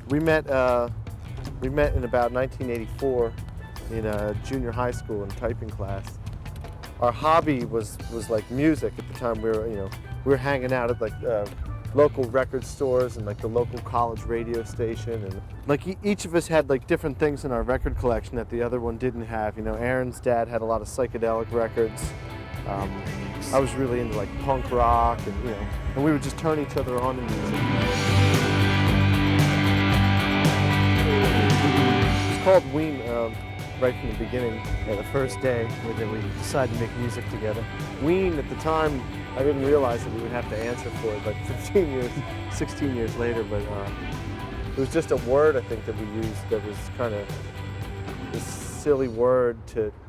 We met in about 1984 in a junior high school in typing class. Our hobby was like music at the time. We were hanging out at like local record stores and like the local college radio station, and like each of us had like different things in our record collection that the other one didn't have. You know, Aaron's dad had a lot of psychedelic records. I was really into like punk rock, and we would just turn each other on to music. It's called Ween right from the beginning. Yeah, the first day when we decided to make music together. Ween, at the time, I didn't realize that we would have to answer for it like 15 years, 16 years later, but it was just a word, I think, that we used that was kind of this silly word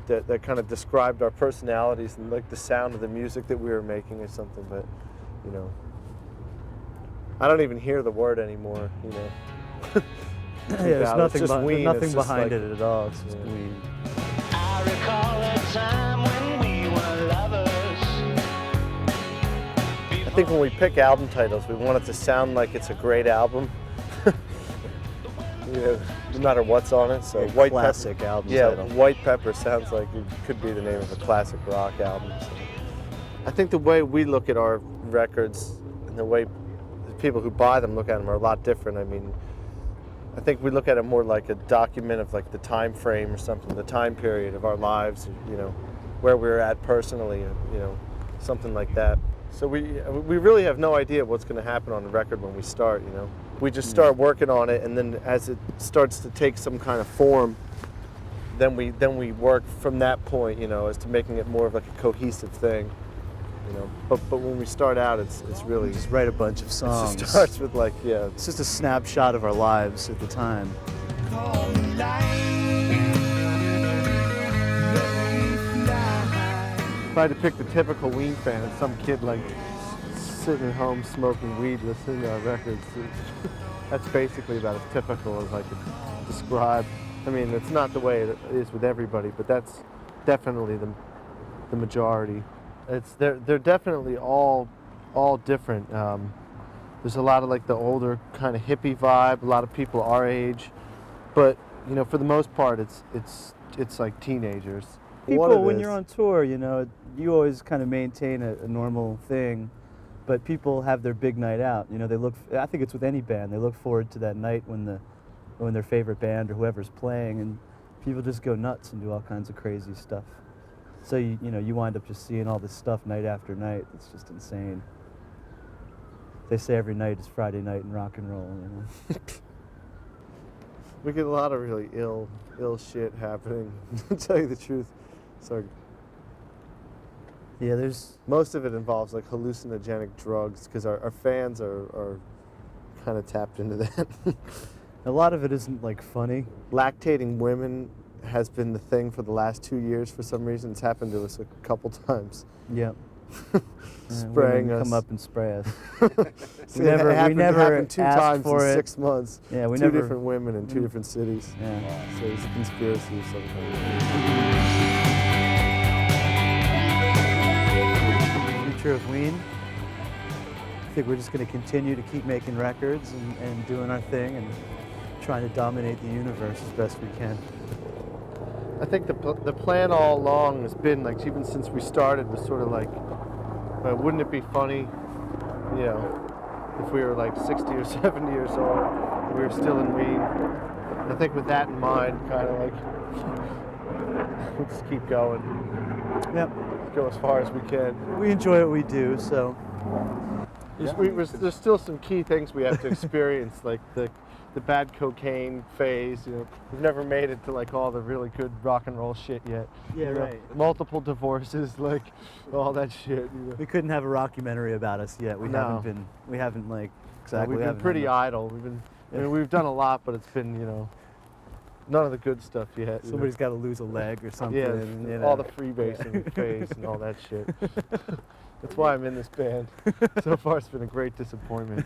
that kind of described our personalities and like the sound of the music that we were making or something, but, you know, I don't even hear the word anymore, you know. Yeah, there's nothing, nothing behind like, it at all. It's just Ween. I recall a time when we were lovers. I think when we pick album titles, we want it to sound like it's a great album. You know, no matter what's on it. So White classic album title. Yeah, White Pepper sounds like it could be the name of a classic rock album. So I think the way we look at our records and the way the people who buy them look at them are a lot different. I mean, I think we look at it more like a document of like the time frame or something, the time period of our lives, you know, where we're at personally, you know, something like that. So we really have no idea what's going to happen on the record when we start, you know. We just start working on it, and then as it starts to take some kind of form, then we work from that point, you know, as to making it more of like a cohesive thing. You know, but when we start out, it's really just write a bunch of songs. It just starts with like, yeah. It's just a snapshot of our lives at the time. If I had to pick the typical Ween fan, it's some kid like sitting at home smoking weed, listening to our records. That's basically about as typical as I could describe. I mean, it's not the way it is with everybody, but that's definitely the majority. They're definitely all different. There's a lot of like the older kind of hippie vibe, a lot of people our age, but you know, for the most part, it's like teenagers. People, when you're on tour, you know, you always kind of maintain a normal thing, but people have their big night out. You know, I think it's with any band, they look forward to that night when their favorite band or whoever's playing, and people just go nuts and do all kinds of crazy stuff. So you know, you wind up just seeing all this stuff night after night. It's just insane. They say every night is Friday night in rock and roll, you know. We get a lot of really ill shit happening, to tell you the truth. So yeah, most of it involves like hallucinogenic drugs, because our fans are kind of tapped into that. A lot of it isn't like funny. Lactating women has been the thing for the last 2 years for some reason. It's happened to us a couple times. Yep. Spraying us. Come up and spray us. We never happened two times for in it. 6 months. Yeah, two different women in two different cities. Yeah. So it's a conspiracy of some kind. Future of Ween. I think we're just going to continue to keep making records and doing our thing and trying to dominate the universe as best we can. I think the plan all along has been, like, even since we started, was sort of like, wouldn't it be funny, you know, if we were like 60 or 70 years old, and we were still in Ween. I think with that in mind, kind of like, we'll just keep going. Yep. Go as far as we can. We enjoy what we do, so. There's still some key things we have to experience, like the bad cocaine phase. You know, we've never made it to like all the really good rock and roll shit yet. Yeah, you know, right. Multiple divorces, like all that shit. You know. We couldn't have a rockumentary about us yet. We haven't like exactly. No, we've been pretty idle. I mean, we've done a lot, but it's been, you know, none of the good stuff yet. Somebody's got to lose a leg or something. Yeah, you know. all the freebasing phase and all that shit. That's why I'm in this band. So far, it's been a great disappointment.